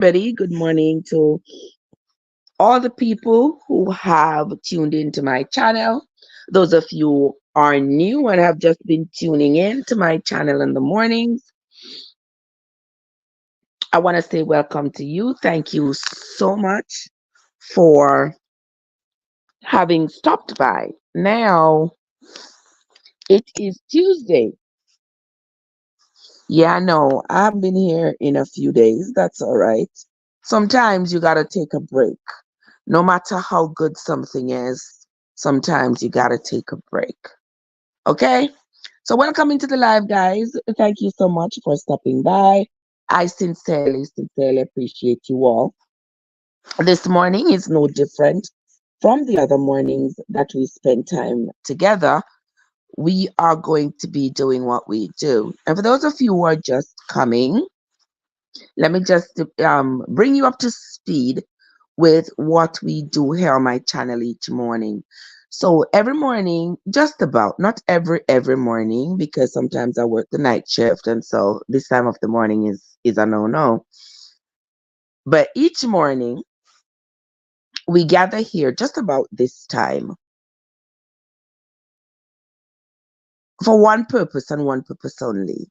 Betty, good morning to all the people who have tuned into my channel. Those of you who are new and have just been tuning in to my channel in the mornings, I want to say welcome to you. Thank you so much for having stopped by. Now, it is Tuesday. Yeah, no, I haven't been here in a few days. That's all right. Sometimes you got to take a break. No matter how good something is, sometimes you got to take a break. Okay? So, welcome into the live, guys. Thank you so much for stopping by. I sincerely appreciate you all. This morning is no different from the other mornings that we spend time together. We are going to be doing what we do. And for those of you who are just coming, let me just bring you up to speed with what we do here on my channel each morning. So every morning, just about, not every morning, because sometimes I work the night shift, and so this time of the morning is a no. But each morning we gather here just about this time for one purpose and one purpose only.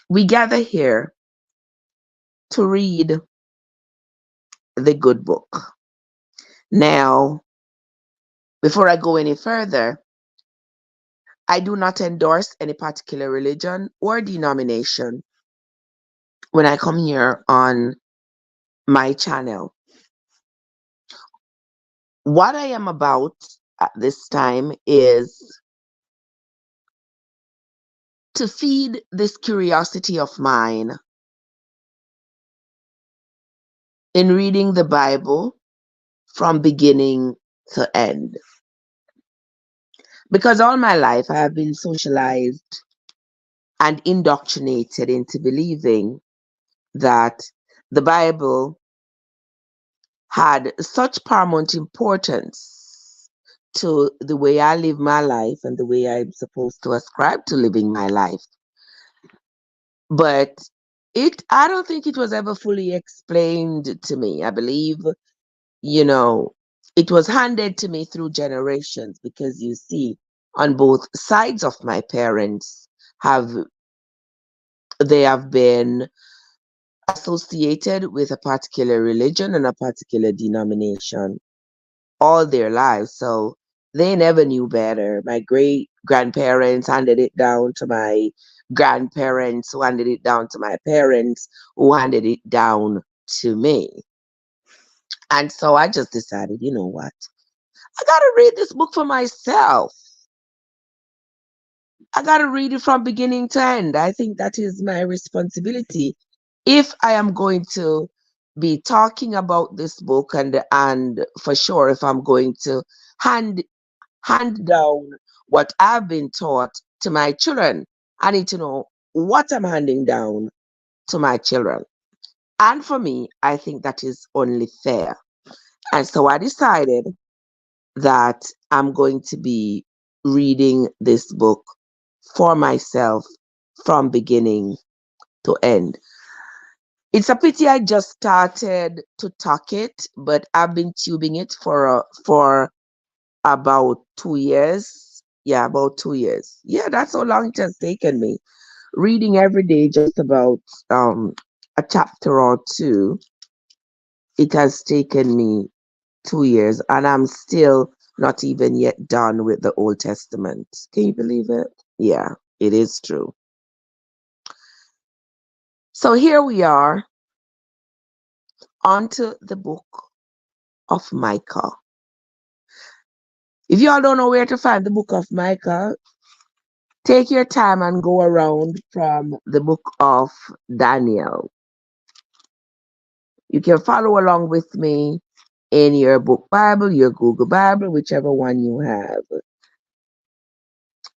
We gather here to read the good book. Now, before I go any further, I do not endorse any particular religion or denomination when I come here on my channel. What I am about at this time is to feed this curiosity of mine in reading the Bible from beginning to end. Because all my life I have been socialized and indoctrinated into believing that the Bible had such paramount importance to the way I live my life and the way I'm supposed to ascribe to living my life. But I don't think it was ever fully explained to me. I believe, you know, it was handed to me through generations because you see, on both sides of my parents have they have been associated with a particular religion and a particular denomination all their lives. So they never knew better. My great grandparents handed it down to my grandparents, who handed it down to my parents, who handed it down to me. And so I just decided, you know what? I got to read this book for myself. I got to read it from beginning to end. I think that is my responsibility. If I am going to be talking about this book, and for sure if I'm going to hand down what I've been taught to my children, I need to know what I'm handing down to my children. And for me, I think that is only fair. And so I decided that I'm going to be reading this book for myself from beginning to end. It's a pity I just started to talk it, but I've been tubing it for about 2 years. Yeah, about 2 years. Yeah, that's how long it has taken me. Reading every day, just about a chapter or two. It has taken me 2 years, and I'm still not even yet done with the Old Testament. Can you believe it? Yeah, it is true. So here we are, onto the book of Micah. If you all don't know where to find the book of Micah, take your time and go around from the book of Daniel. You can follow along with me in your book Bible, your Google Bible, whichever one you have.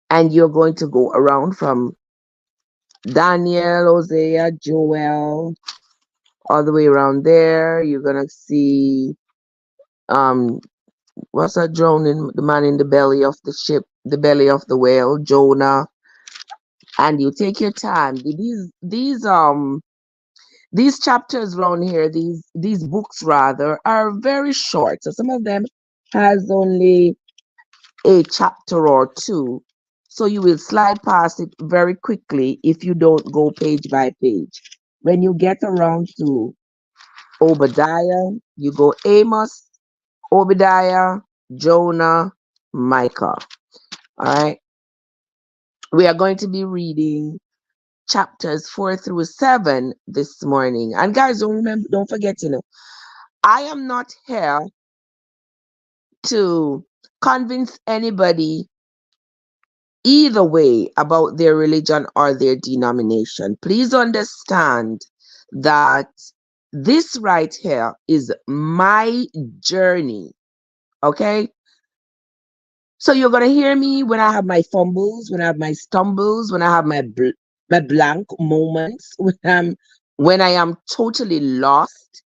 And you're going to go around from Daniel, Hosea, Joel, all the way around there. You're gonna see um what's that drowning the man in the belly of the ship, the belly of the whale, Jonah. And you take your time. These chapters around here, these books rather, are very short. So some of them has only a chapter or two. So you will slide past it very quickly if you don't go page by page. When you get around to Obadiah, you go Amos, Obadiah, Jonah, Micah. All right. We are going to be reading chapters 4 through 7 this morning. And guys, don't forget, I am not here to convince anybody either way about their religion or their denomination. Please understand that this right here is my journey. Okay? So you're gonna hear me when I have my fumbles, when I have my stumbles, when I have my blank moments, when I am totally lost.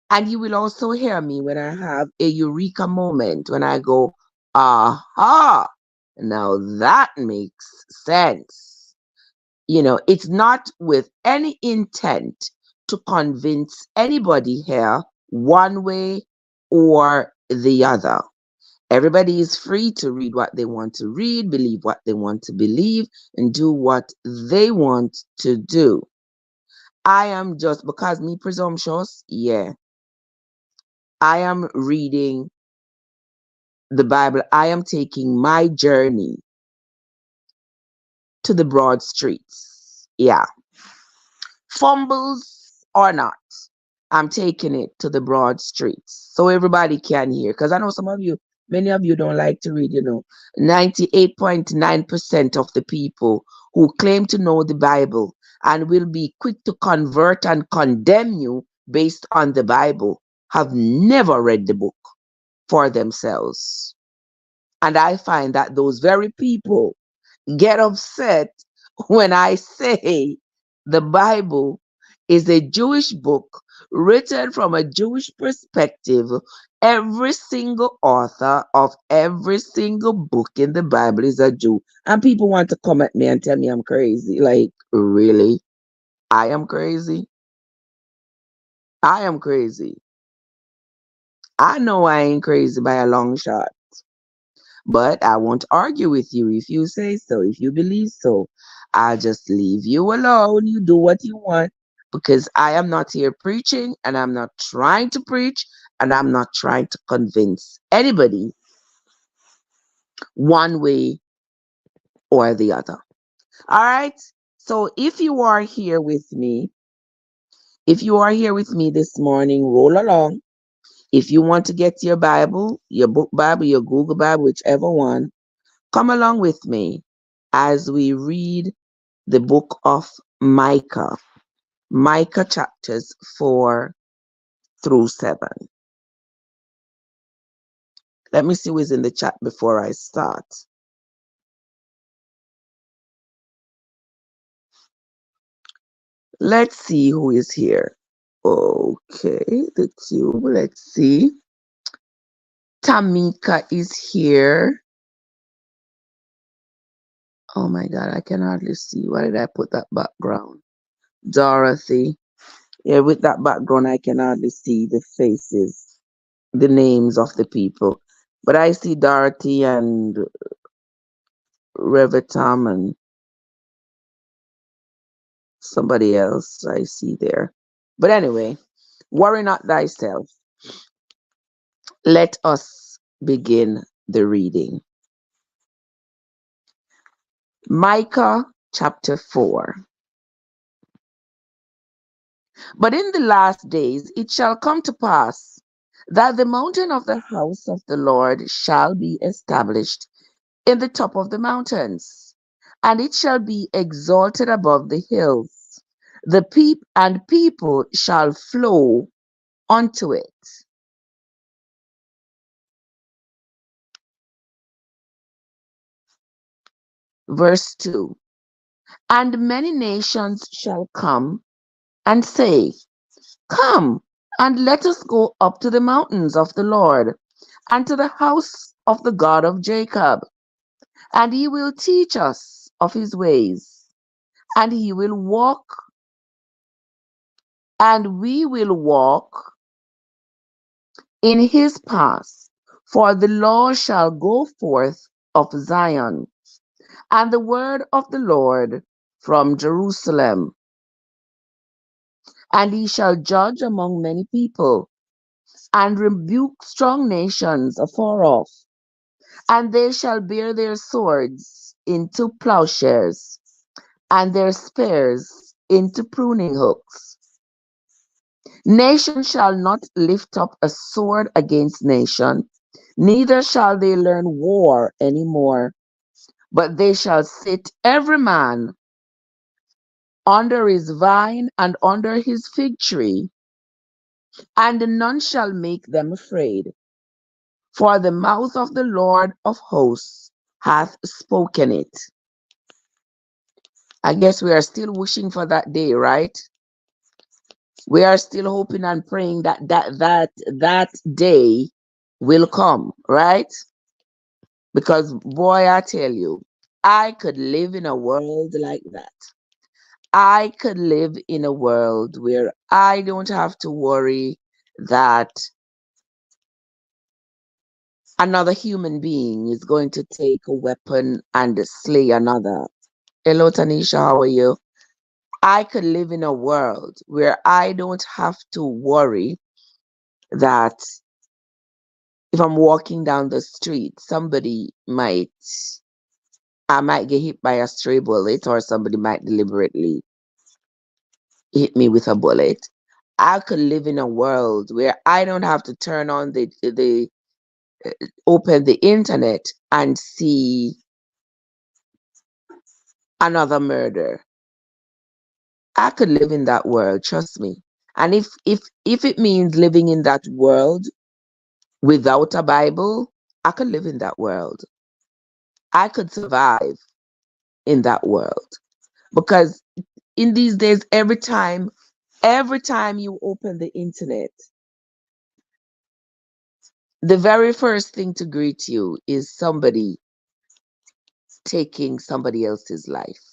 And you will also hear me when I have a eureka moment, when I go, aha, now that makes sense. It's not with any intent to convince anybody here one way or the other. Everybody is free to read what they want to read, believe what they want to believe, and do what they want to do. I am just, because me presumptuous, yeah, I am reading the Bible. I am taking my journey to the broad streets. Yeah. Fumbles or not, I'm taking it to the broad streets so everybody can hear. Because I know many of you don't like to read, 98.9% of the people who claim to know the Bible and will be quick to convert and condemn you based on the Bible have never read the book for themselves. And I find that those very people get upset when I say the Bible is a Jewish book written from a Jewish perspective. Every single author of every single book in the Bible is a Jew. And people want to come at me and tell me I'm crazy. Like, really? I am crazy? I am crazy. I know I ain't crazy by a long shot. But I won't argue with you if you say so, if you believe so. I'll just leave you alone. You do what you want because I am not here preaching and I'm not trying to preach and I'm not trying to convince anybody one way or the other. All right. So if you are here with me this morning, roll along. If you want to get your Bible, your book Bible, your Google Bible, whichever one, come along with me as we read the book of Micah, Micah chapters 4 through 7. Let me see who is in the chat before I start. Let's see who is here. Okay, the cube. Let's see. Tamika is here. Oh my God, I can hardly see. Why did I put that background? Dorothy. Yeah, with that background, I can hardly see the faces, the names of the people. But I see Dorothy and Revertam and somebody else I see there. But anyway, worry not thyself. Let us begin the reading. Micah chapter 4. But in the last days it shall come to pass that the mountain of the house of the Lord shall be established in the top of the mountains, and it shall be exalted above the hills. The people shall flow unto it. Verse 2. And many nations shall come and say, come, and let us go up to the mountains of the Lord, and to the house of the God of Jacob. And he will teach us of his ways, and he will walk and we will walk in his paths. For the law shall go forth of Zion, and the word of the Lord from Jerusalem. And he shall judge among many people, and rebuke strong nations afar off. And they shall bear their swords into plowshares, and their spears into pruning hooks. Nation shall not lift up a sword against nation, neither shall they learn war any more, but they shall sit every man under his vine and under his fig tree, and none shall make them afraid. For the mouth of the Lord of hosts hath spoken it. I guess we are still wishing for that day, right? We are still hoping and praying that day will come, right? Because boy, I tell you, I could live in a world like that. I could live in a world where I don't have to worry that another human being is going to take a weapon and slay another. Hello, Tanisha, how are you? I could live in a world where I don't have to worry that if I'm walking down the street, I might get hit by a stray bullet, or somebody might deliberately hit me with a bullet. I could live in a world where I don't have to turn on the open the internet and see another murder. I could live in that world, trust me. And if it means living in that world without a Bible, I could live in that world. I could survive in that world. Because in these days, every time you open the internet, the very first thing to greet you is somebody taking somebody else's life.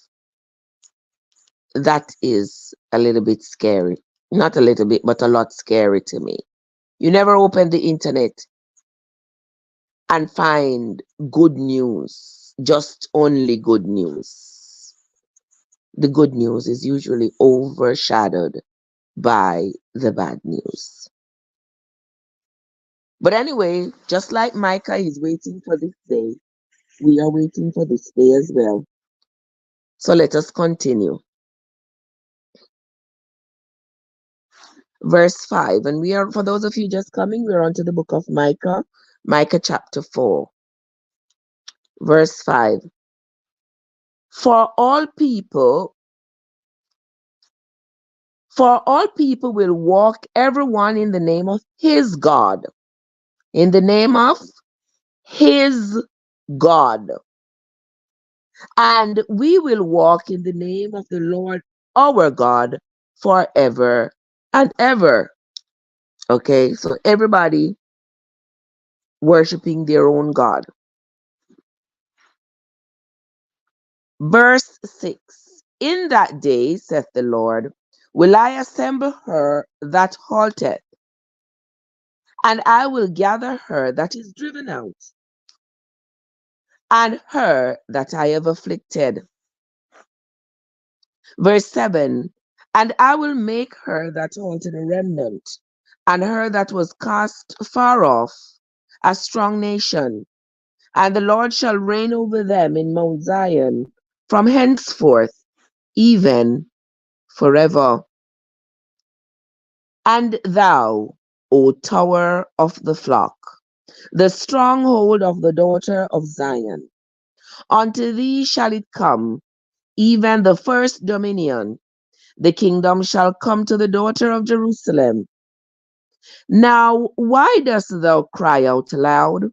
That is a little bit scary. Not a little bit, but a lot scary to me. You never open the internet and find good news, just only good news. The good news is usually overshadowed by the bad news. But anyway, just like Micah is waiting for this day, we are waiting for this day as well. So let us continue. Verse 5. And we are, for those of you just coming, we're on to the book of Micah, Micah chapter 4, verse 5. For all people, for all people will walk, everyone in the name of his God. In the name of his God. And we will walk in the name of the Lord our God forever and ever. Okay, so everybody worshiping their own God. Verse 6. In that day, saith the Lord, will I assemble her that halteth, and I will gather her that is driven out, and her that I have afflicted. Verse 7. And I will make her that halted a remnant, and her that was cast far off, a strong nation. And the Lord shall reign over them in Mount Zion from henceforth, even forever. And thou, O tower of the flock, the stronghold of the daughter of Zion, unto thee shall it come, even the first dominion. The kingdom shall come to the daughter of Jerusalem. Now, why dost thou cry out aloud?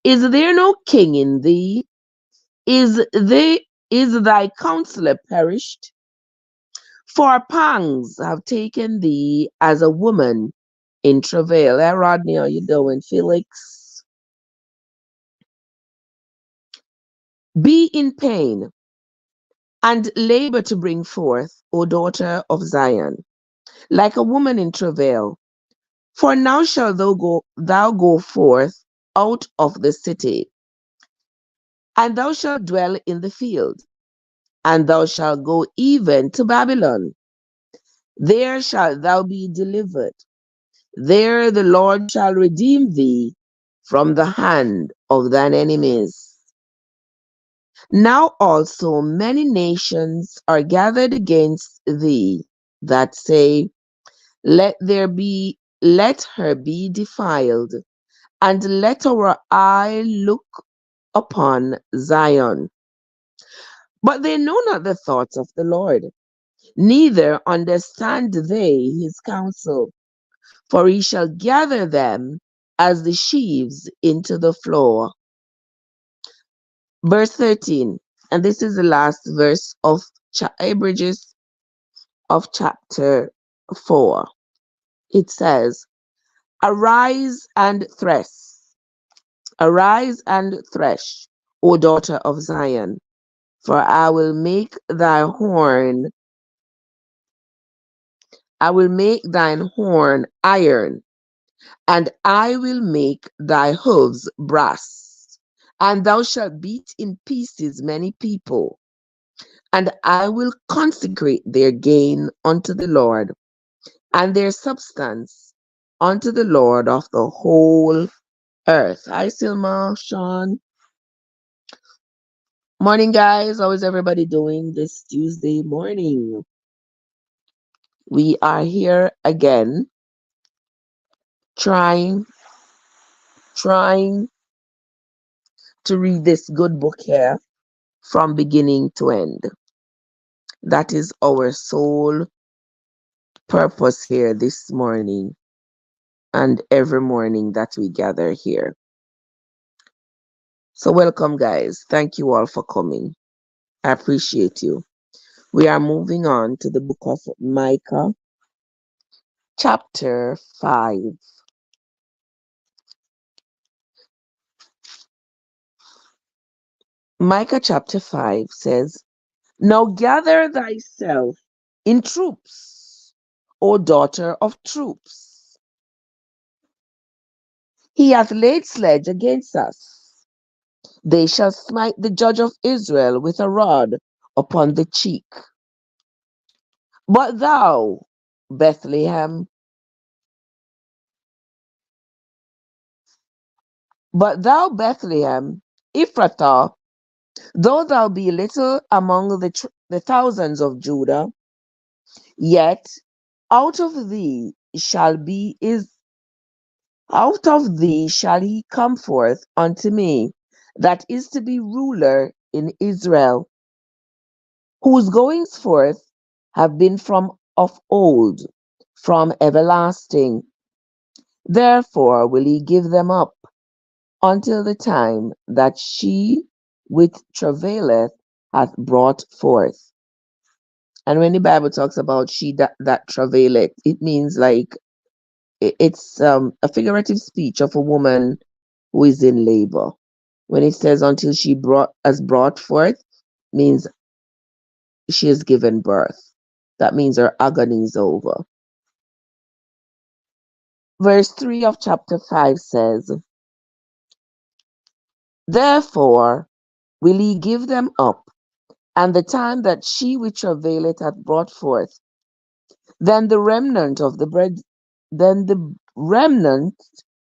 Is there no king in thee? Is thy counselor perished? For pangs have taken thee as a woman in travail. Hey, Rodney, how you doing? Felix? Be in pain and labor to bring forth, O daughter of Zion. like a woman in travail. For now shalt thou go forth out of the city, and thou shalt dwell in the field, and thou shalt go even to Babylon. There shalt thou be delivered. There the Lord shall redeem thee from the hand of thine enemies. Now also many nations are gathered against thee that say, let her be defiled, and let our eye look upon Zion. But they know not the thoughts of the Lord, neither understand they his counsel. For he shall gather them as the sheaves into the floor. Verse 13, and this is the last verse of Bridges of chapter 4. It says, arise and thresh, O daughter of Zion, for I will make thine horn iron, and I will make thy hooves brass, and thou shalt beat in pieces many people, and I will consecrate their gain unto the Lord, and their substance unto the Lord of the whole earth. Hi, Silma, Sean. Morning, guys. How is everybody doing this Tuesday morning? We are here again, trying to read this good book here from beginning to end. That is our sole purpose here this morning and every morning that we gather here. So welcome, guys. Thank you all for coming. I appreciate you. We are moving on to the book of Micah, chapter 5. Micah chapter 5 says, Now gather thyself in troops, O daughter of troops. He hath laid sledge against us. They shall smite the judge of Israel with a rod upon the cheek. But thou, Bethlehem, Ephrathah, though thou be little among the thousands of Judah, yet out of thee shall be is out of thee shall he come forth unto me, that is to be ruler in Israel, whose goings forth have been from of old, from everlasting. Therefore will he give them up until the time that she which travaileth hath brought forth. And when the Bible talks about she that travaileth, it means like it's a figurative speech of a woman who is in labor. When it says until she brought forth, means she has given birth. That means her agony is over. Verse 3 of chapter 5 says, Therefore will he give them up, and the time that she which travaileth hath brought forth. Then the remnant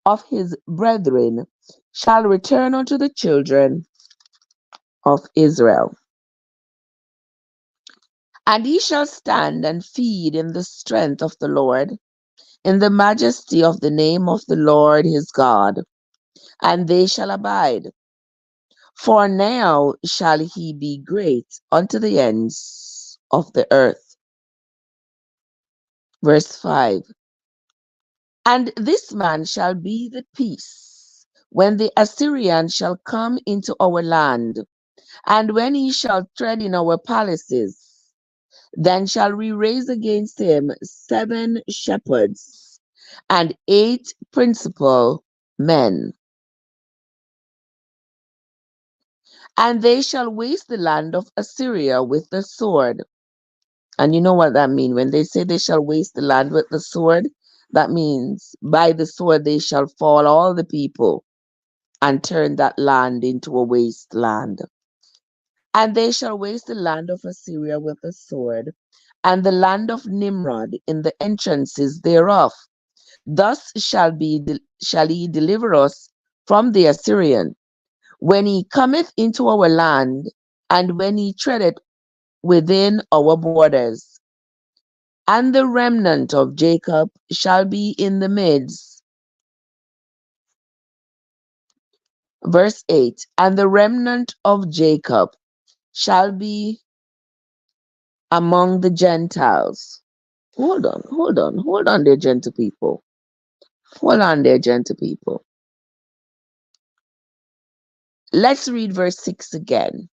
of his brethren shall return unto the children of Israel. And he shall stand and feed in the strength of the Lord, in the majesty of the name of the Lord his God, and they shall abide. For now shall he be great unto the ends of the earth. Verse 5. And this man shall be the peace, when the Assyrian shall come into our land, and when he shall tread in our palaces. Then shall we raise against him 7 shepherds and 8 principal men. And they shall waste the land of Assyria with the sword, And you know what that means? When they say they shall waste the land with the sword, that means by the sword they shall fall all the people and turn that land into a wasteland. And they shall waste the land of Assyria with the sword, and the land of Nimrod in the entrances thereof. Thus shall he deliver us from the Assyrian, when he cometh into our land, and when he treadeth within our borders. And the remnant of Jacob shall be in the midst. Verse 8. And the remnant of Jacob shall be among the Gentiles. Hold on there, gentle people. Hold on there, gentle people. Let's read verse 6 again.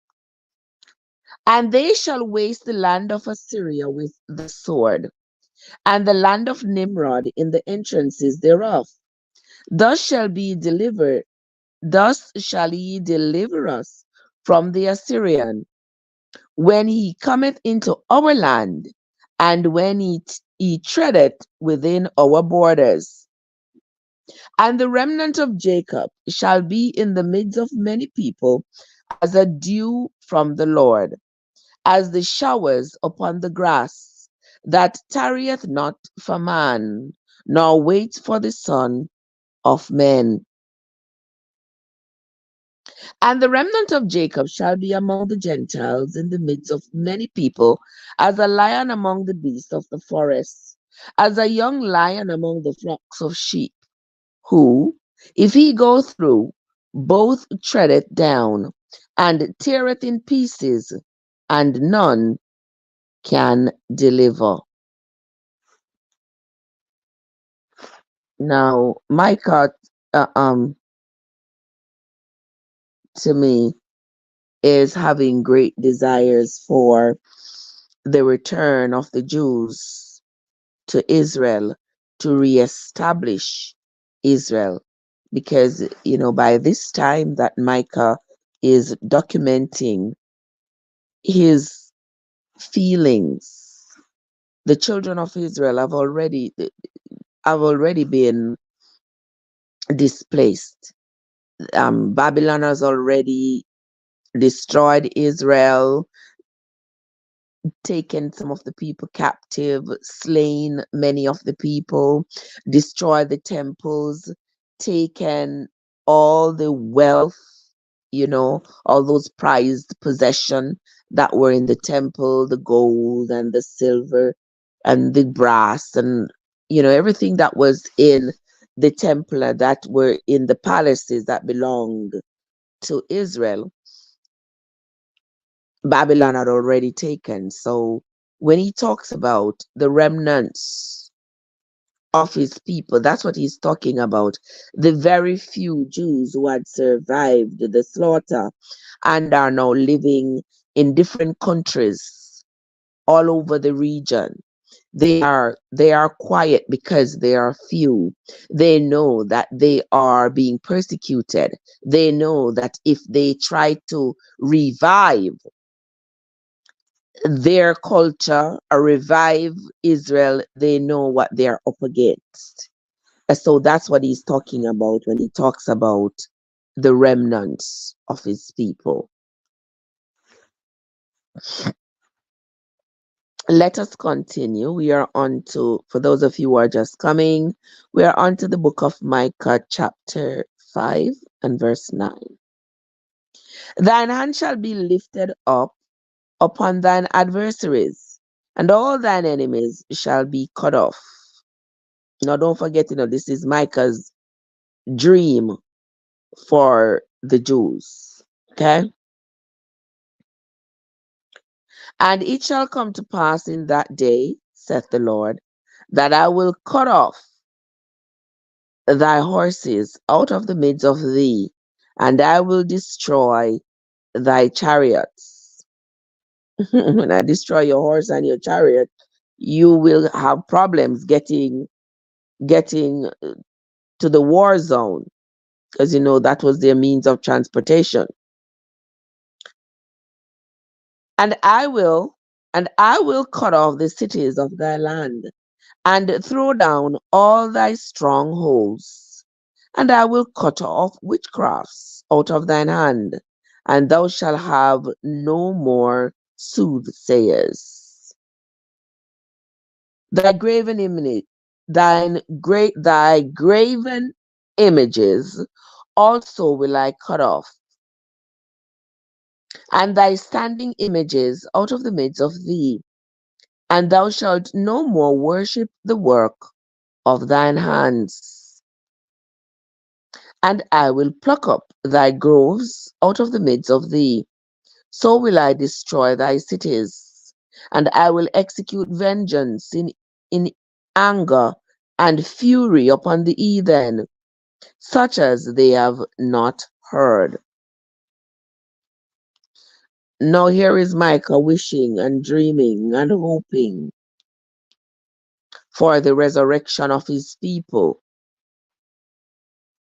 And they shall waste the land of Assyria with the sword, and the land of Nimrod in the entrances thereof. Thus shall be delivered, thus shall he deliver us from the Assyrian, when he cometh into our land, and when he treadeth within our borders. And the remnant of Jacob shall be in the midst of many people, as a dew from the Lord, as the showers upon the grass, that tarrieth not for man, nor waits for the Son of men. And the remnant of Jacob shall be among the Gentiles in the midst of many people, as a lion among the beasts of the forest, as a young lion among the flocks of sheep, who, if he go through, both treadeth down, and teareth in pieces, and none can deliver. Now, Micah, uh, um, to me, is having great desires for the return of the Jews to Israel, to reestablish Israel. Because, by this time that Micah is documenting his feelings, the children of Israel have already been displaced. Babylon has already destroyed Israel, taken some of the people captive, slain many of the people, destroyed the temples, taken all the wealth, all those prized possession that were in the temple, the gold and the silver and the brass and everything that was in the temple that were in the palaces that belonged to Israel. Babylon had already taken. So when he talks about the remnants of his people, that's what he's talking about. The very few Jews who had survived the slaughter and are now living in different countries all over the region. They are quiet because they are few. They know that they are being persecuted. They know that if they try to revive their culture or revive Israel, they know what they're up against. And so that's what he's talking about when he talks about the remnants of his people. Let us continue. We are on to, for those of you who are just coming, we are on to the book of Micah, chapter 5 and verse 9. Thine hand shall be lifted up upon thine adversaries, and all thine enemies shall be cut off. Now, don't forget, this is Micah's dream for the Jews. Okay? And it shall come to pass in that day, saith the Lord, that I will cut off thy horses out of the midst of thee, and I will destroy thy chariots. When I destroy your horse and your chariot, you will have problems getting to the war zone, because that was their means of transportation. And I will And I will cut off the cities of thy land, and throw down all thy strongholds. And I will cut off witchcrafts out of thine hand, and thou shalt have no more soothsayers. Thy graven image, thy graven images also will I cut off, and thy standing images out of the midst of thee, and thou shalt no more worship the work of thine hands. And I will pluck up thy groves out of the midst of thee. So will I destroy thy cities, and I will execute vengeance in anger and fury upon the heathen, such as they have not heard. Now here is Micah wishing and dreaming and hoping for the resurrection of his people.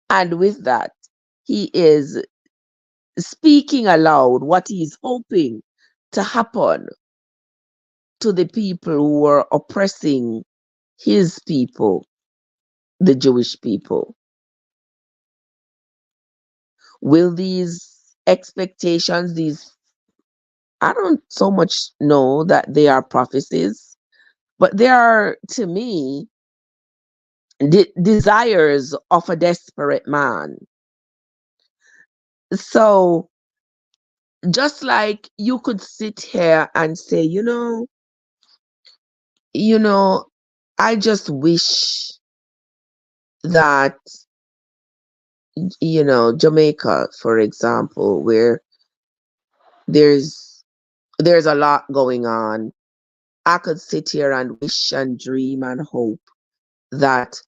And with that, he is speaking aloud what he is hoping to happen to the people who were oppressing his people, the Jewish people. Will these expectations, I don't so much know that they are prophecies, but they are, to me, desires of a desperate man. So, just like you could sit here and say, you know, I just wish that, Jamaica, for example, where there's there's a lot going on. I could sit here and wish and dream and hope that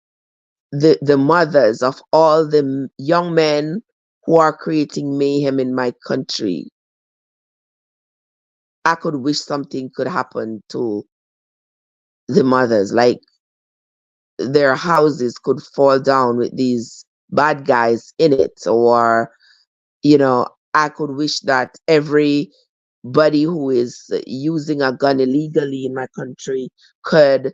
the mothers of all the young men who are creating mayhem in my country, I could wish something could happen to the mothers, like their houses could fall down with these bad guys in it, or I could wish that everybody who is using a gun illegally in my country could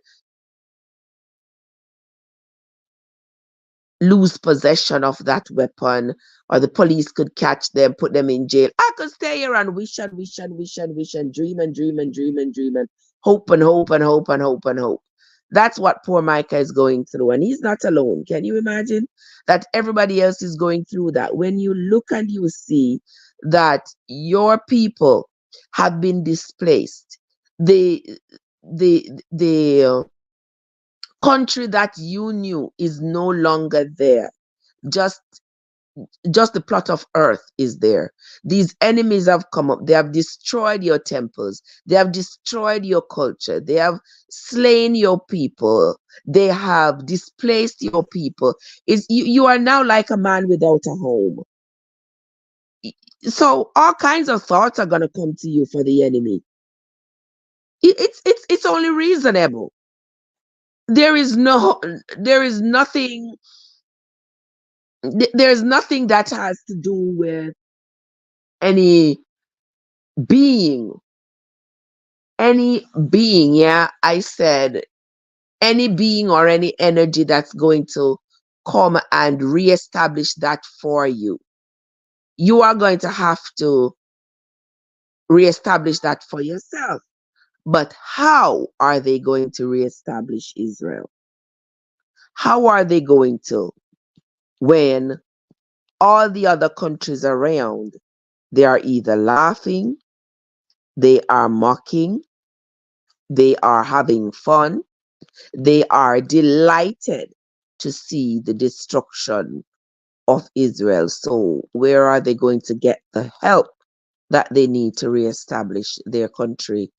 lose possession of that weapon, or the police could catch them, put them in jail. I could stay here and wish and wish and wish and wish and dream and dream and dream and dream and hope and hope and hope and hope and hope. That's what poor Micah is going through. And he's not alone. Can you imagine that everybody else is going through that? When you look and you see that your people have been displaced, the the country that you knew is no longer there. Just just the plot of earth is there. These enemies have come up. They have destroyed your temples. They have destroyed your culture. They have slain your people. They have displaced your people. You are now like a man without a home. So all kinds of thoughts are going to come to you for the enemy. It's only reasonable. There is nothing there's nothing that has to do with any being yeah, I said any being or any energy that's going to come and reestablish that for you. You are going to have to reestablish that for yourself. But how are they going to reestablish Israel? How are they going to, when all the other countries around, they are either laughing, they are mocking, they are having fun, they are delighted to see the destruction of Israel. So, where are they going to get the help that they need to reestablish their country?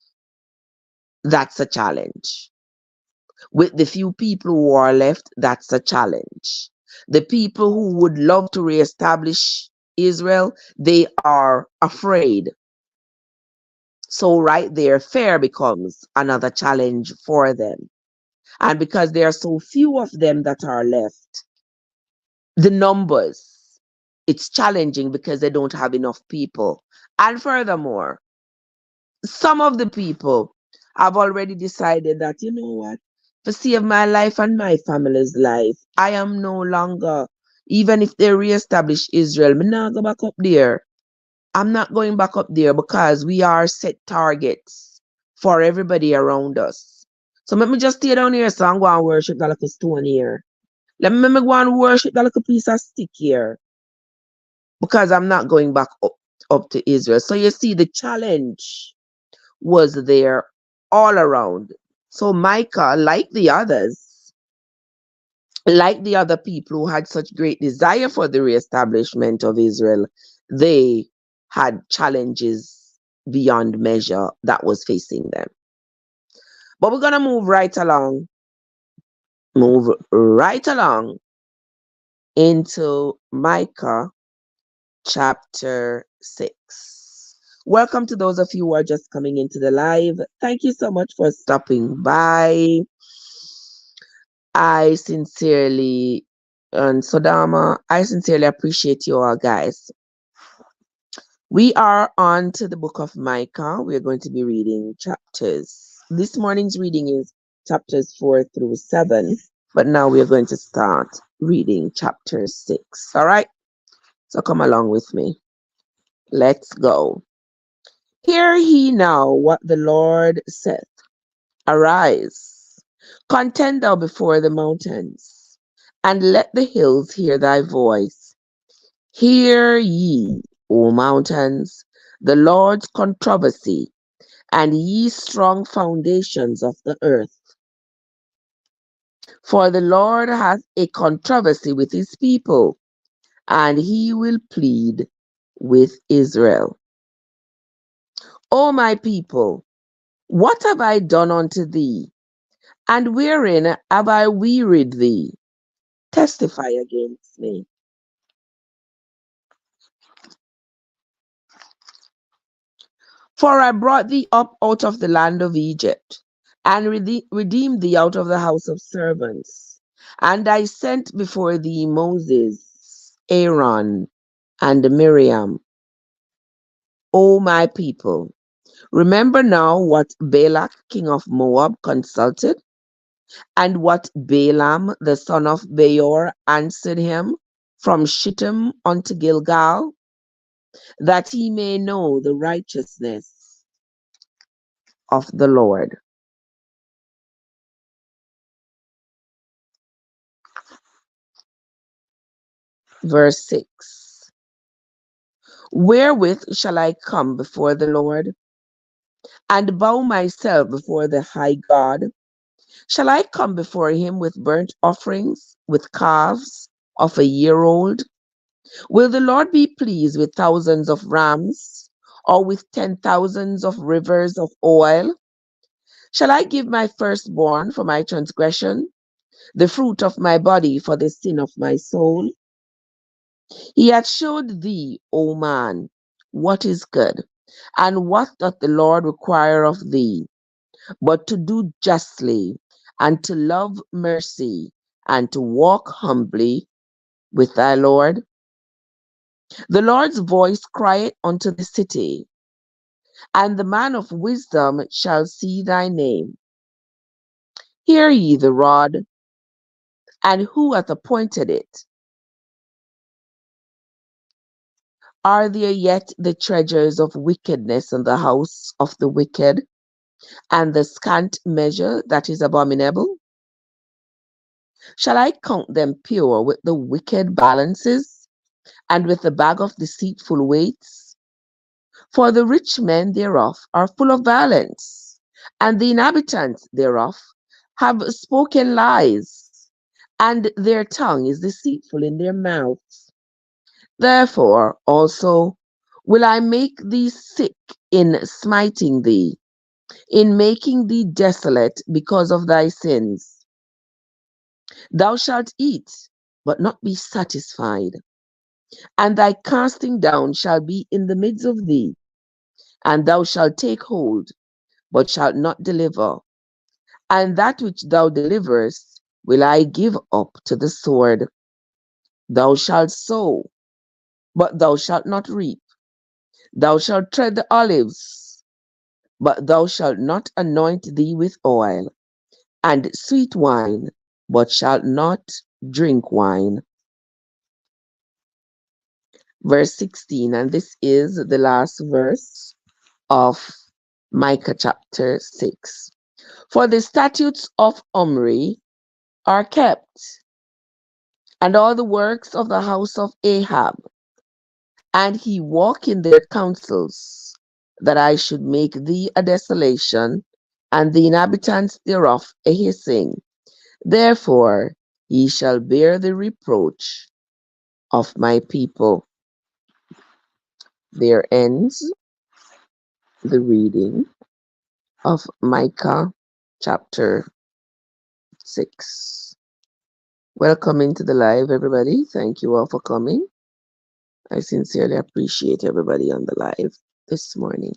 That's a challenge. With the few people who are left, that's a challenge. The people who would love to reestablish Israel, they are afraid. So, right there, fear becomes another challenge for them. And because there are so few of them that are left, the numbers, it's challenging because they don't have enough people. And furthermore, some of the people have already decided that, you know what, to save my life and my family's life, I am no longer, even if they reestablish Israel, me not go back up there. I'm not going back up there because we are set targets for everybody around us. So let me just stay down here so I'm going to worship that little stone here. Let me go and worship that little piece of stick here because I'm not going back up to Israel. So you see, the challenge was there all around. So Micah, like the other people who had such great desire for the reestablishment of Israel, they had challenges beyond measure that was facing them. But we're gonna move right along into Micah chapter 6. Welcome to those of you who are just coming into the live. Thank you so much for stopping by. I sincerely, and Sodama, I sincerely appreciate you all, guys. We are on to the book of Micah. We are going to be reading chapters. This morning's reading is chapters 4 through 7, but now we are going to start reading chapter 6. All right? So come along with me. Let's go. Hear ye now what the Lord saith. Arise, contend thou before the mountains, and let the hills hear thy voice. Hear ye, O mountains, the Lord's controversy, and ye strong foundations of the earth. For the Lord hath a controversy with his people, and he will plead with Israel. O my people, what have I done unto thee? And wherein have I wearied thee? Testify against me. For I brought thee up out of the land of Egypt, and redeemed thee out of the house of servants. And I sent before thee Moses, Aaron, and Miriam. O my people, remember now what Balak king of Moab consulted, and what Balaam the son of Beor answered him from Shittim unto Gilgal, that he may know the righteousness of the Lord. Verse 6. Wherewith shall I come before the Lord, and bow myself before the high God? Shall I come before him with burnt offerings, with calves of a year old? Will the Lord be pleased with thousands of rams, or with 10,000s of rivers of oil? Shall I give my firstborn for my transgression, the fruit of my body for the sin of my soul? He hath showed thee, O man, what is good, and what doth the Lord require of thee, but to do justly, and to love mercy, and to walk humbly with thy Lord? The Lord's voice crieth unto the city, and the man of wisdom shall see thy name. Hear ye the rod, and who hath appointed it? Are there yet the treasures of wickedness in the house of the wicked, and the scant measure that is abominable? Shall I count them pure with the wicked balances, and with the bag of deceitful weights? For the rich men thereof are full of violence, and the inhabitants thereof have spoken lies, and their tongue is deceitful in their mouths. Therefore also will I make thee sick in smiting thee, in making thee desolate because of thy sins. Thou shalt eat, but not be satisfied, and thy casting down shall be in the midst of thee, and thou shalt take hold, but shalt not deliver. And that which thou deliverest will I give up to the sword. Thou shalt sow, but thou shalt not reap. Thou shalt tread the olives, But thou shalt not anoint thee with oil and sweet wine, but shalt not drink wine. Verse 16, and this is the last verse of Micah chapter 6. For the statutes of Omri are kept, and all the works of the house of Ahab, and he walked in their counsels, that I should make thee a desolation, and the inhabitants thereof a hissing. Therefore he shall bear the reproach of my people. There ends the reading of Micah chapter 6. Welcome into the live, everybody. Thank you all for coming. I sincerely appreciate everybody on the live this morning.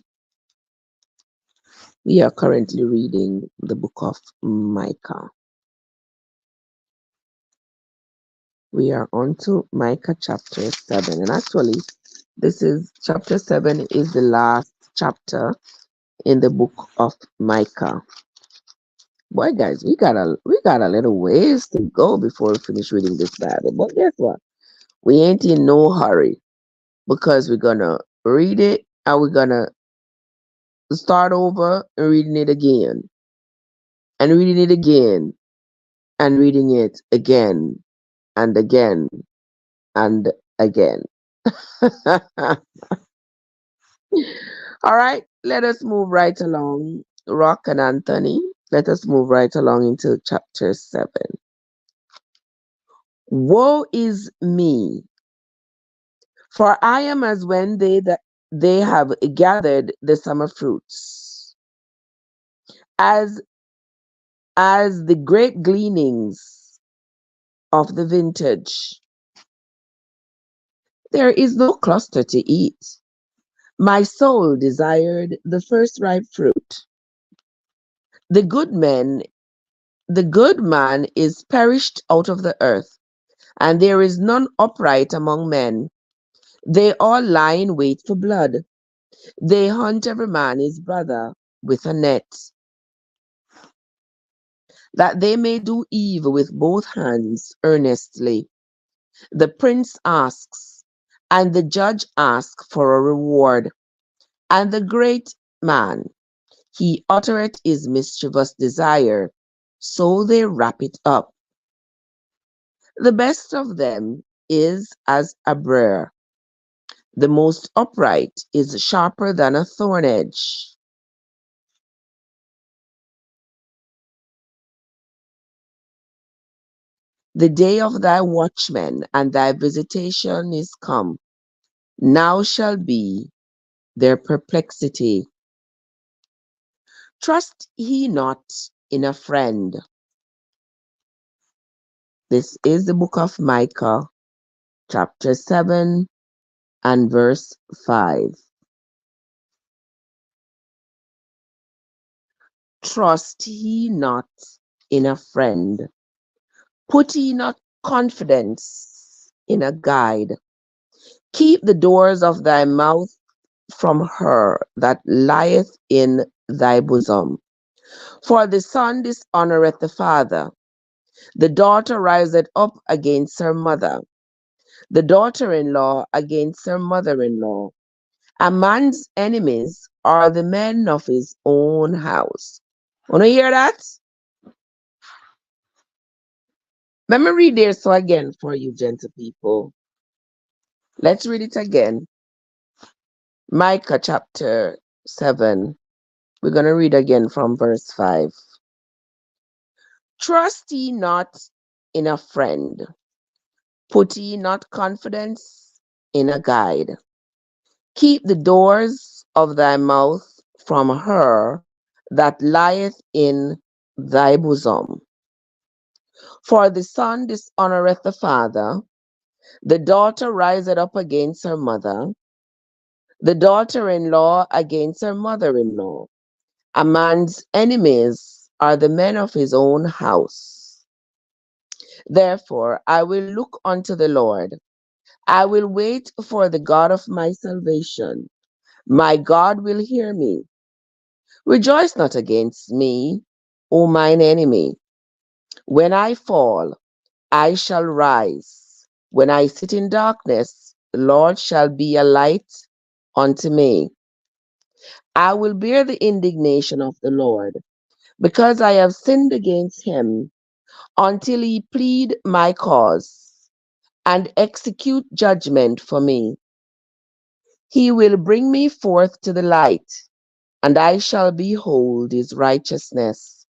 We are currently reading the book of Micah. We are on to Micah chapter 7. And actually, chapter 7 is the last chapter in the book of Micah. Boy, guys, we got a little ways to go before we finish reading this Bible. But guess what? We ain't in no hurry, because we're gonna read it and we're gonna start over and reading it again and reading it again and reading it again and again and again. All right, let us move right along. Rock and Anthony, let us move right along into chapter 7. Woe is me, for I am as when they have gathered the summer fruits, as the great gleanings of the vintage. There is no cluster to eat. My soul desired the first ripe fruit. The good man is perished out of the earth, and there is none upright among men. They all lie in wait for blood. They hunt every man his brother with a net, that they may do evil with both hands earnestly. The prince asks, and the judge asks for a reward, and the great man, he uttereth his mischievous desire, so they wrap it up. The best of them is as a briar. The most upright is sharper than a thorn edge. The day of thy watchmen and thy visitation is come. Now shall be their perplexity. Trust ye not in a friend. This is the book of Micah, chapter 7 and verse 5. Trust ye not in a friend. Put ye not confidence in a guide. Keep the doors of thy mouth from her that lieth in thy bosom. For the son dishonoureth the father. The daughter riseth up against her mother. The daughter-in-law against her mother-in-law. A man's enemies are the men of his own house. Wanna hear that? Let me read this again for you, gentle people. Let's read it again. Micah chapter 7. We're going to read again from verse 5. Trust ye not in a friend. Put ye not confidence in a guide. Keep the doors of thy mouth from her that lieth in thy bosom. For the son dishonoureth the father, the daughter riseth up against her mother, the daughter-in-law against her mother-in-law. A man's enemies are the men of his own house. Therefore, I will look unto the Lord. I will wait for the God of my salvation. My God will hear me. Rejoice not against me, O mine enemy. When I fall, I shall rise. When I sit in darkness, the Lord shall be a light unto me. I will bear the indignation of the Lord, because I have sinned against him, until he plead my cause and execute judgment for me. He will bring me forth to the light, and I shall behold his righteousness.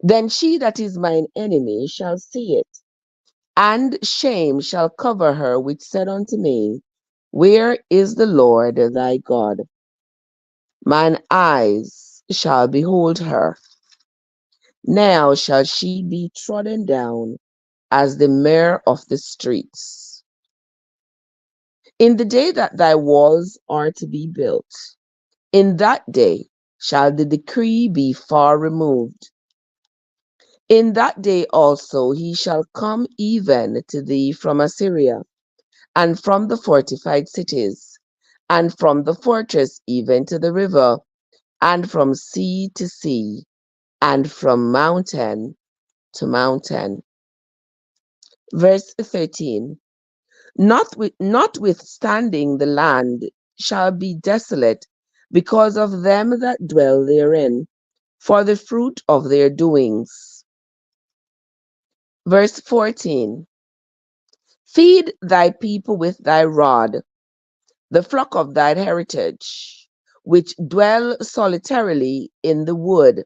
Then she that is mine enemy shall see it, and shame shall cover her which said unto me, Where is the Lord thy God? Mine eyes shall behold her. Now shall she be trodden down as the mare of the streets. In the day that thy walls are to be built, in that day shall the decree be far removed. In that day also he shall come even to thee from Assyria, and from the fortified cities, and from the fortress even to the river, and from sea to sea, and from mountain to mountain. Verse 13. Notwithstanding the land shall be desolate because of them that dwell therein, for the fruit of their doings. Verse 14. Feed thy people with thy rod, the flock of thine heritage, which dwell solitarily in the wood,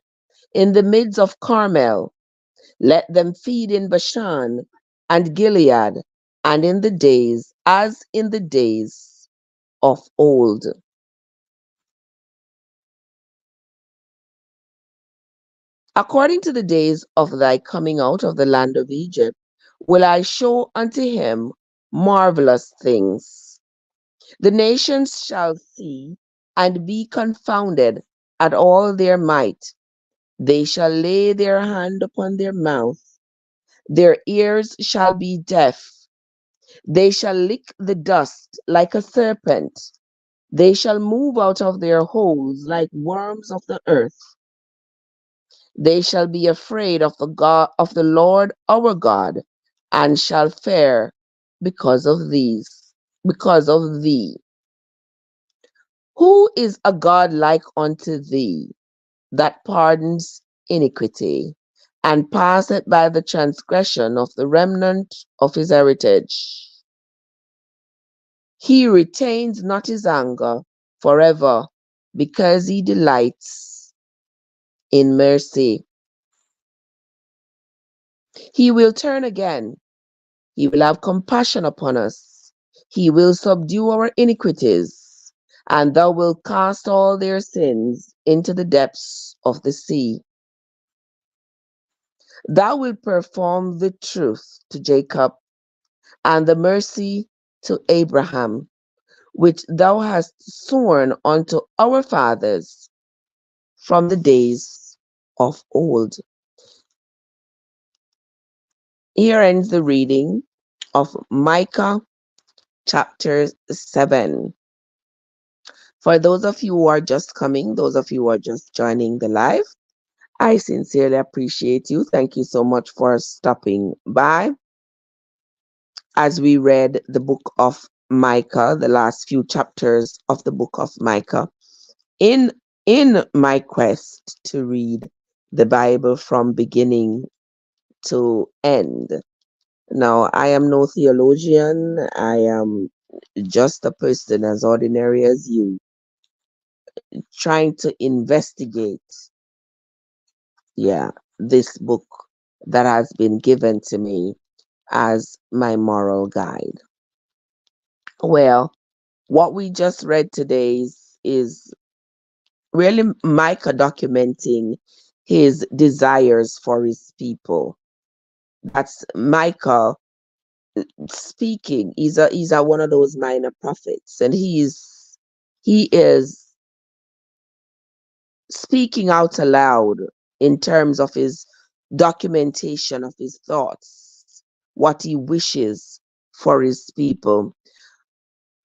in the midst of Carmel. Let them feed in Bashan and Gilead, and in the days, as in the days of old. According to the days of thy coming out of the land of Egypt, will I show unto him marvelous things. The nations shall see and be confounded at all their might. They shall lay their hand upon their mouth, their ears shall be deaf. They shall lick the dust like a serpent. They shall move out of their holes like worms of the earth. They shall be afraid of the God of the Lord our God, and shall fear because of because of thee. Who is a God like unto thee, that pardons iniquity, and passeth by the transgression of the remnant of his heritage? He retains not his anger forever, because he delights in mercy. He will turn again. He will have compassion upon us. He will subdue our iniquities, and thou wilt cast all their sins into the depths of the sea. Thou wilt perform the truth to Jacob, and the mercy to Abraham, which thou hast sworn unto our fathers from the days of old. Here ends the reading of Micah chapter 7. For those of you who are just coming, those of you who are just joining the live, I sincerely appreciate you. Thank you so much for stopping by as we read the book of Micah, the last few chapters of the book of Micah. In my quest to read the Bible from beginning to end. Now, I am no theologian. I am just a person as ordinary as you, trying to investigate, this book that has been given to me as my moral guide. Well, what we just read today is really Micah documenting his desires for his people. That's Micah speaking. He's a one of those minor prophets, and he is speaking out aloud in terms of his documentation of his thoughts, what he wishes for his people.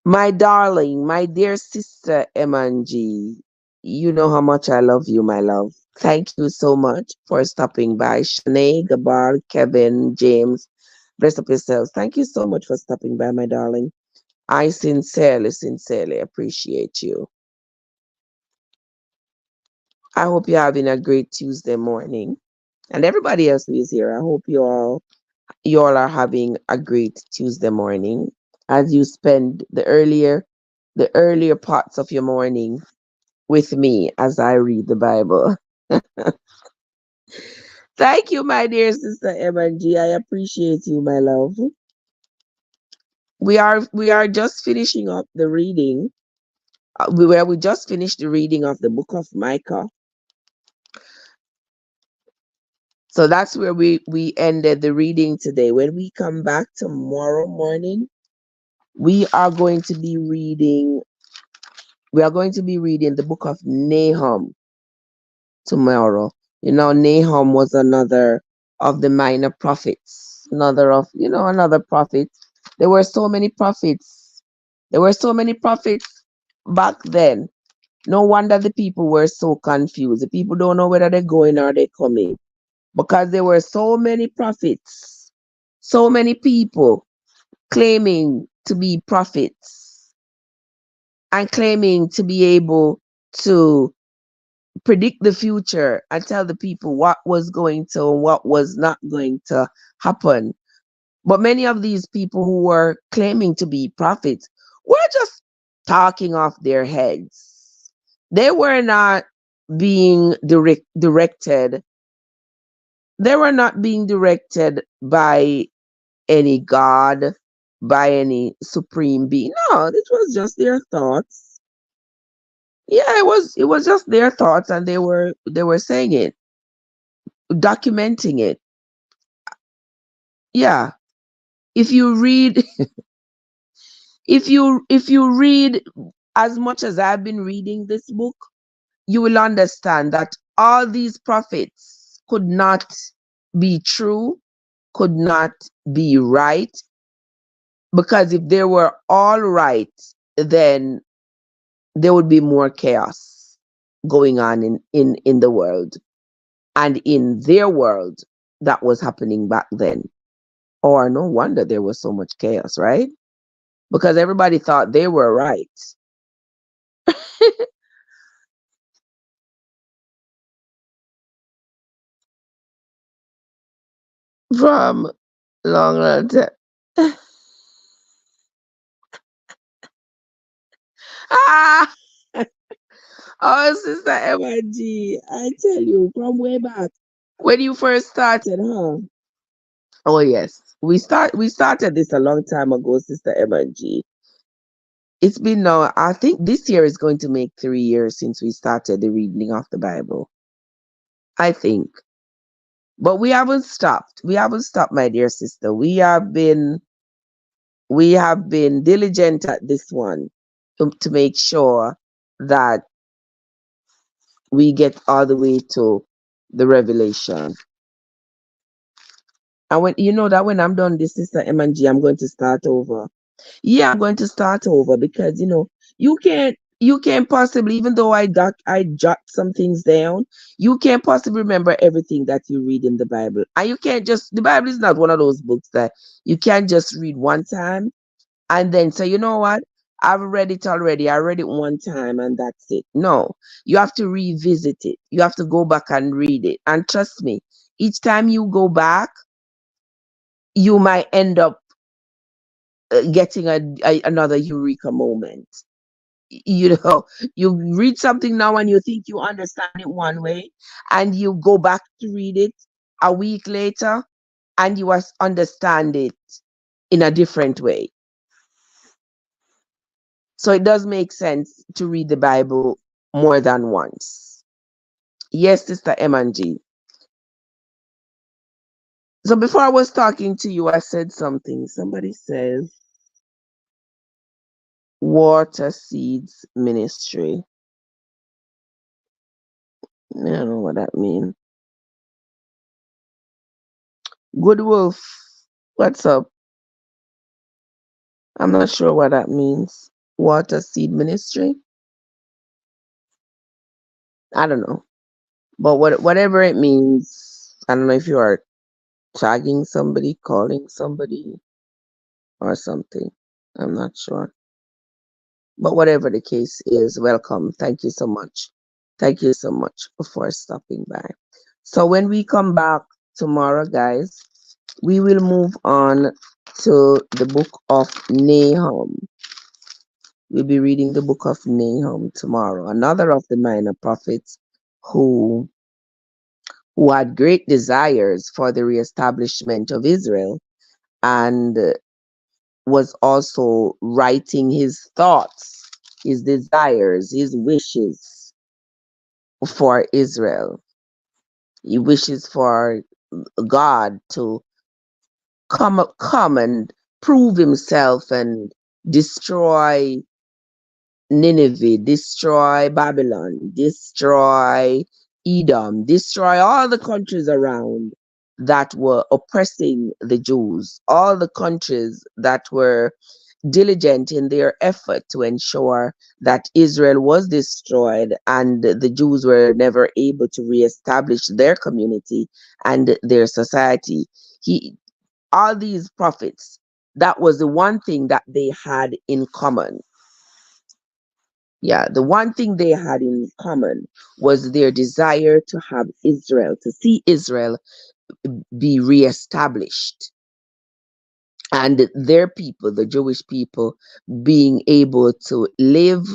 My darling, my dear sister Emanji, You know how much I love you, my love. Thank you so much for stopping by. Shanae, Gabar, Kevin, James, rest of yourselves. Thank you so much for stopping by, my darling. I sincerely, sincerely appreciate you. I hope you're having a great Tuesday morning. And everybody else who is here, I hope you all are having a great Tuesday morning as you spend the earlier parts of your morning with me as I read the Bible. Thank you, my dear sister Emma G. I appreciate you, my love. We are just finishing up the reading. We just finished the reading of the book of Micah. So that's where we ended the reading today. When we come back tomorrow morning, we are going to be reading the book of Nahum tomorrow. Nahum was another of the minor prophets, another prophet. There were so many prophets. There were so many prophets back then. No wonder the people were so confused. The people don't know whether they're going or they're coming because there were so many prophets, so many people claiming to be prophets and claiming to be able to predict the future and tell the people what was going to and what was not going to happen. But many of these people who were claiming to be prophets were just talking off their heads. They were not being directed. They were not being directed by any God, by any supreme being. No, it was just their thoughts. Yeah, it was just their thoughts, and they were saying it, documenting it. Yeah. If you read if you read as much as I've been reading this book, you will understand that all these prophets could not be true, could not be right, because if they were all right, then there would be more chaos going on in the world and in their world that was happening back then. Or no wonder there was so much chaos, right? Because everybody thought they were right. From long, long time. Ah! Oh, Sister Emma G, I tell you, from way back. When you first started, huh? Oh yes. We started this a long time ago, Sister Emma G. It's been now, I think this year is going to make 3 years since we started the reading of the Bible. I think. But we haven't stopped. We haven't stopped, my dear sister. We have been diligent at this one to make sure that we get all the way to the revelation. And when you know that when I'm done this, Sister M and G, I'm going to start over. Yeah, I'm going to start over because you can't possibly, even though I jot some things down, you can't possibly remember everything that you read in the Bible. And you can't just the Bible is not one of those books that you can't just read one time and then say, you know what? I've read it already. I read it one time and that's it. No, you have to revisit it. You have to go back and read it. And trust me, each time you go back, you might end up getting another eureka moment. You know, you read something now and you think you understand it one way, and you go back to read it a week later and you understand it in a different way. So it does make sense to read the Bible more than once. Yes, Sister M and G. So before I was talking to you, I said something. Somebody says Water Seeds Ministry. I don't know what that means. Good Wolf, what's up? I'm not sure what that means. Water Seed Ministry. I don't know. But whatever it means, I don't know if you are tagging somebody, calling somebody, or something. I'm not sure. But whatever the case is, welcome. Thank you so much. Thank you so much for stopping by. So when we come back tomorrow, guys, we will move on to the book of Nahum. We'll be reading the book of Nahum tomorrow. Another of the minor prophets who who had great desires for the reestablishment of Israel and was also writing his thoughts, his desires, his wishes for Israel. He wishes for God to come and prove himself and destroy Nineveh, destroy Babylon, destroy Edom, destroy all the countries around that were oppressing the Jews, all the countries that were diligent in their effort to ensure that Israel was destroyed and the Jews were never able to reestablish their community and their society. He, all these prophets, that was the one thing that they had in common. Yeah, the one thing they had in common was their desire to have Israel, to see Israel be reestablished, and their people, the Jewish people, being able to live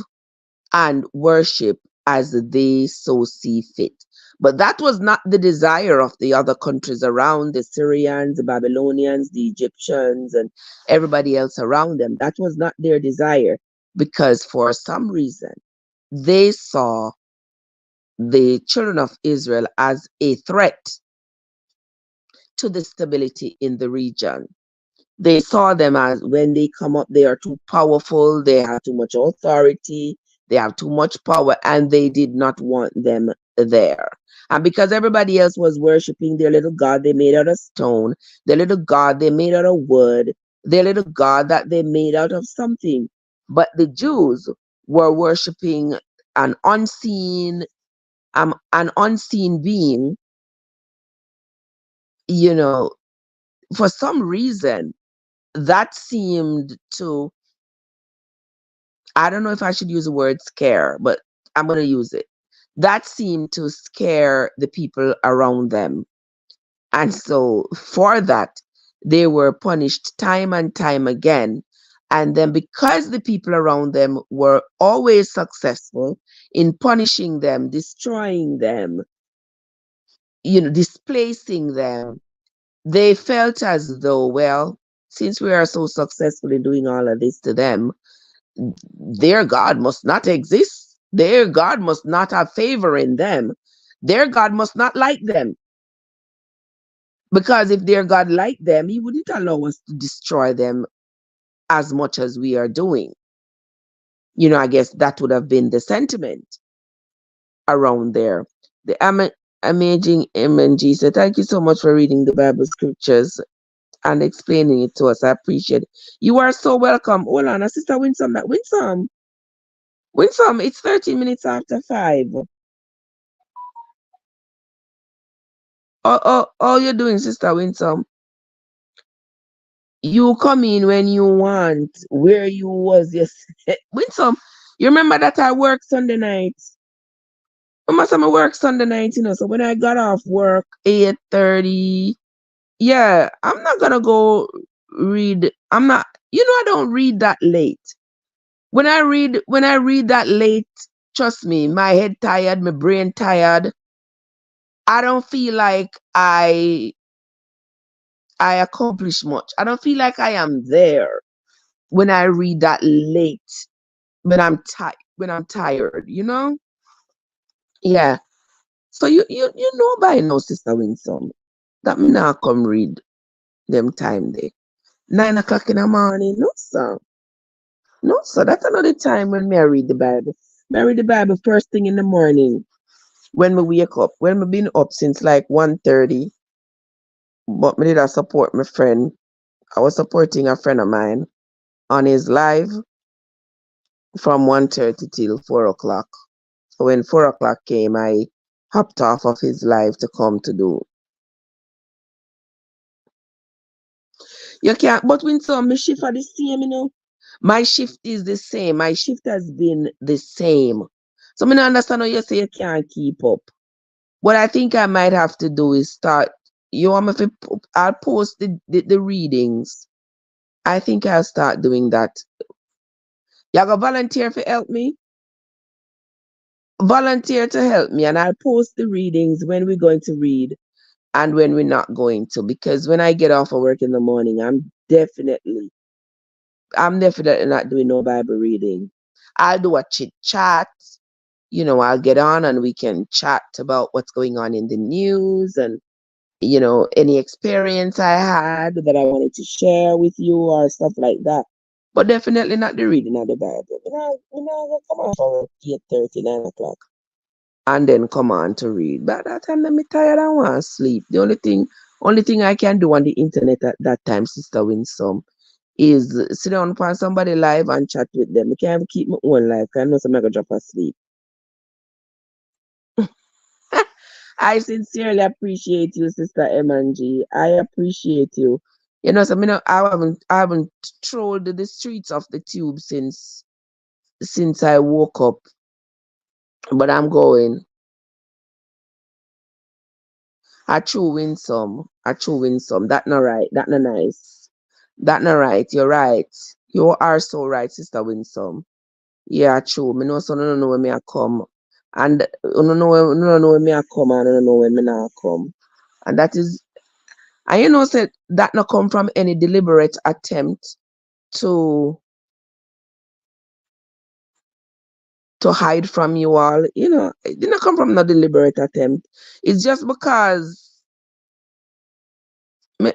and worship as they so see fit. But that was not the desire of the other countries around, the Syrians, the Babylonians, the Egyptians, and everybody else around them. That was not their desire, because for some reason they saw the children of Israel as a threat to the stability in the region. They saw them as, when they come up, they are too powerful, they have too much authority, they have too much power, and they did not want them there. And because everybody else was worshiping their little god they made out of stone, their little god they made out of wood, their little god that they made out of something. But the Jews were worshiping an unseen being, you know, for some reason that seemed to, I don't know if I should use the word scare, but I'm going to use it. That seemed to scare the people around them. And so for that, they were punished time and time again. And then because the people around them were always successful in punishing them, destroying them, displacing them, they felt as though, well, since we are so successful in doing all of this to them, their God must not exist. Their God must not have favor in them. Their God must not like them. Because if their God liked them, he wouldn't allow us to destroy them as much as we are doing. I guess that would have been the sentiment around there. The amazing MNG said, thank you so much for reading the Bible scriptures and explaining it to us. I appreciate it. You are so welcome. Hold on, Sister Winsome. Winsome, it's 13 minutes after 5. All you're doing, Sister Winsome, you come in when you want, where you was yesterday. Winsome, you remember that I work Sunday night? I must have work Sunday night, so when I got off work, 8:30, yeah, I'm not gonna go read. I'm not, I don't read that late. When I read that late, trust me, my head tired, my brain tired. I don't feel like I accomplish much. I don't feel like I am there when I read that late, when I'm tired. Yeah. So you know by now, Sister Winsome, that me not come read them time there. 9 o'clock in the morning, no sir. No sir. That's another time when me I read the Bible. Me I read the Bible first thing in the morning when we wake up. When me been up since like 1:30, but me did I support my friend. I was supporting a friend of mine on his live from 1:30 till 4 o'clock. So when 4 o'clock came, I hopped off of his life to come to do. You can't, but when some my shift are the same, My shift is the same. My shift has been the same. So I don't understand how you say you can't keep up. What I think I might have to do is start. You want me to? I'll post the readings. I think I'll start doing that. You go volunteer to help me. Volunteer to help me, and I'll post the readings when we're going to read and when we're not going to. Because when I get off of work in the morning, I'm definitely not doing no Bible reading. I'll do a chit chat. I'll get on and we can chat about what's going on in the news and any experience I had that I wanted to share with you or stuff like that. But definitely not the reading of the Bible. Come on for 8:30, 9 o'clock, and then come on to read. By that time, I'm tired and want to sleep. The only thing I can do on the internet at that time, Sister Winsome, is sit down upon somebody live and chat with them. I can't even keep my own life because I know somebody gonna drop asleep. I sincerely appreciate you, Sister Emanji. I appreciate you. So I haven't trolled the streets of the tube since I woke up, but I'm going. I chew in some. I chew in some. That not right. That not nice. That not right. You're right. You are so right, Sister Winsome. Yeah, true. Me know so no know when me a come. And no know when me a come and no know when me not come. And that is and said that not come from any deliberate attempt to hide from you all. It did not come from no deliberate attempt. It's just because me,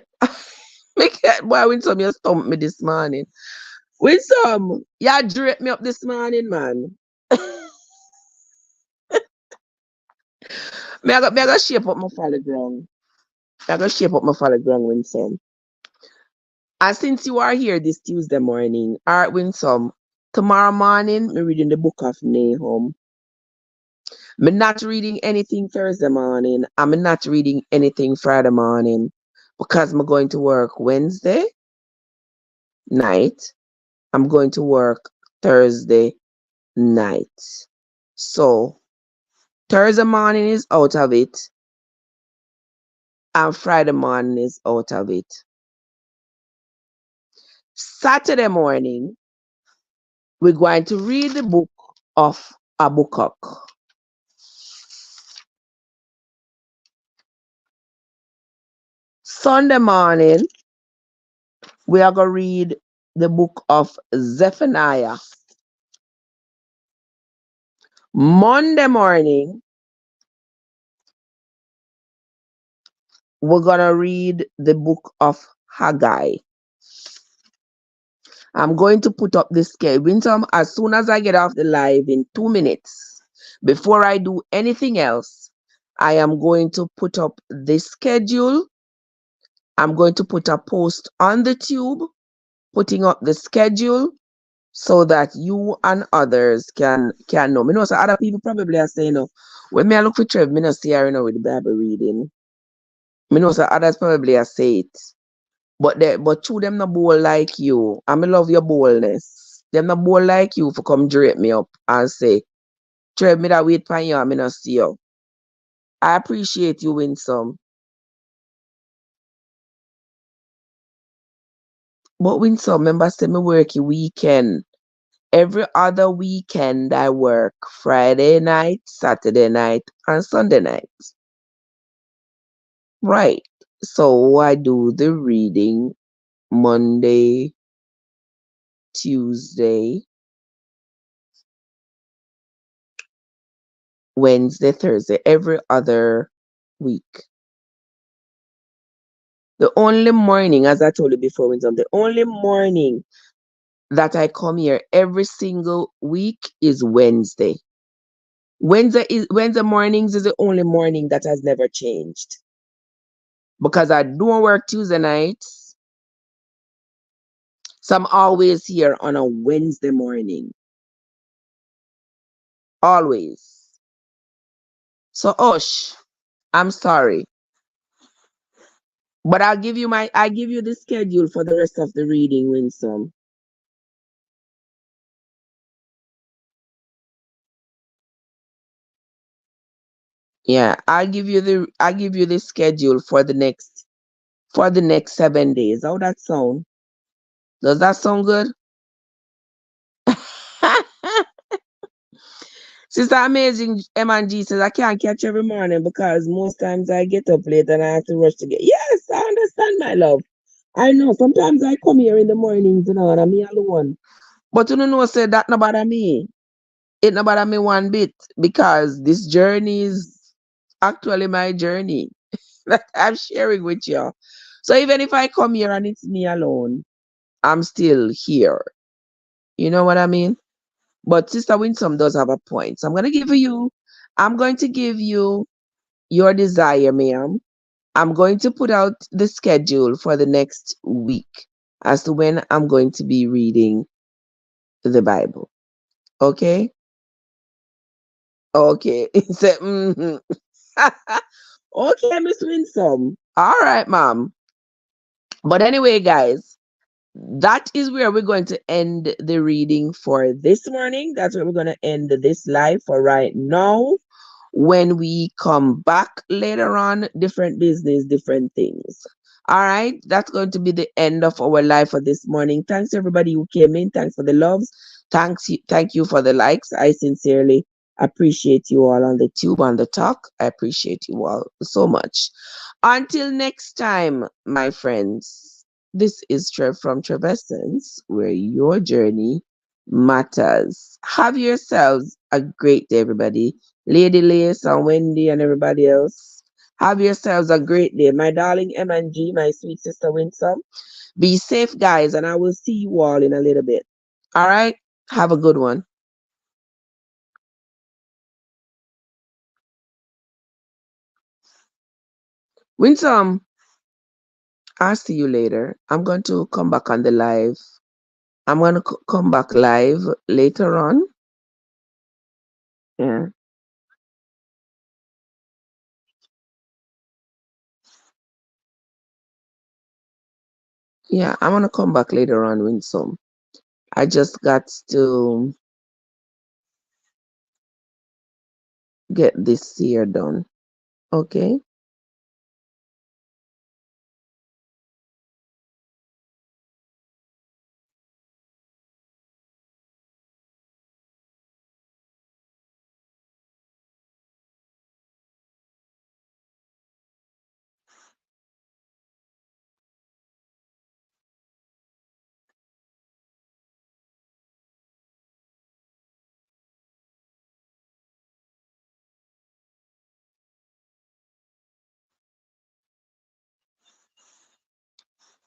me boy Winsome you stumped me this morning. Winsome, you drape me up this morning, man. Me I got shape up my follow ground. I got shape up my follow ground, Winsome. And since you are here this Tuesday morning, all right, Winsome, tomorrow morning, me reading the book of Nahum. I'm not reading anything Thursday morning. I'm not reading anything Friday morning because I'm going to work Wednesday night. I'm going to work Thursday night. So Thursday morning is out of it, and Friday morning is out of it. Saturday morning, we're going to read the book of Habakkuk. Sunday morning, we are going to read the book of Zephaniah. Monday morning, we're going to read the book of Haggai. I'm going to put up the schedule. Winsome, as soon as I get off the live in 2 minutes, before I do anything else, I am going to put up the schedule. I'm going to put a post on the tube, putting up the schedule so that you and others can know. Me know so other people probably are saying, when me I look for Trev, me not see her with the Bible reading. Me know so others probably are say it. But two them not bold like you. And me love your boldness. Them not bold like you for come drape me up and say, Trev, me that wait for you and me not see you. I appreciate you, Winsome. But Winsome, remember say me work a weekend. Every other weekend I work Friday night, Saturday night, and Sunday night. Right. So I do the reading Monday, Tuesday, Wednesday, Thursday, every other week. The only morning, as I told you before, Winsome, the only morning that I come here every single week is Wednesday. Wednesday mornings is the only morning that has never changed. Because I don't work Tuesday nights. So I'm always here on a Wednesday morning. Always. So, Osh, I'm sorry, but I give you the schedule for the rest of the reading, Winsome. Yeah, I give you the schedule for the next 7 days. How that sound? Does that sound good? Sister Amazing M&G says I can't catch every morning because most times I get up late and I have to rush to get. Yes, I understand, my love. I know. Sometimes I come here in the mornings, and I'm me alone. But you know, say that no bother me. It no bother me one bit because this journey is actually my journey that I'm sharing with you. So even if I come here and it's me alone, I'm still here. You know what I mean? But Sister Winsome does have a point. So I'm going to give you your desire, ma'am. I'm going to put out the schedule for the next week as to when I'm going to be reading the Bible. Okay? Okay. So, okay, Miss Winsome. All right, ma'am. But anyway, guys, that is where we're going to end the reading for this morning. That's where we're going to end this live for right now. When we come back later on, different business, different things. All right, that's going to be the end of our live for this morning. Thanks everybody who came in. Thanks for the loves. Thank you for the likes. I sincerely appreciate you all on the tube, on the talk. I appreciate you all so much. Until next time, my friends. This is Trev from Trevessence, where your journey matters. Have yourselves a great day, everybody. Lady Lace and Wendy and everybody else. Have yourselves a great day. My darling M and G, my sweet sister Winsome. Be safe, guys, and I will see you all in a little bit. All right? Have a good one. Winsome, I'll see you later. I'm going to come back on the live. I'm going to come back live later on. Yeah. Yeah, I'm going to come back later on, Winsome. I just got to get this here done. Okay?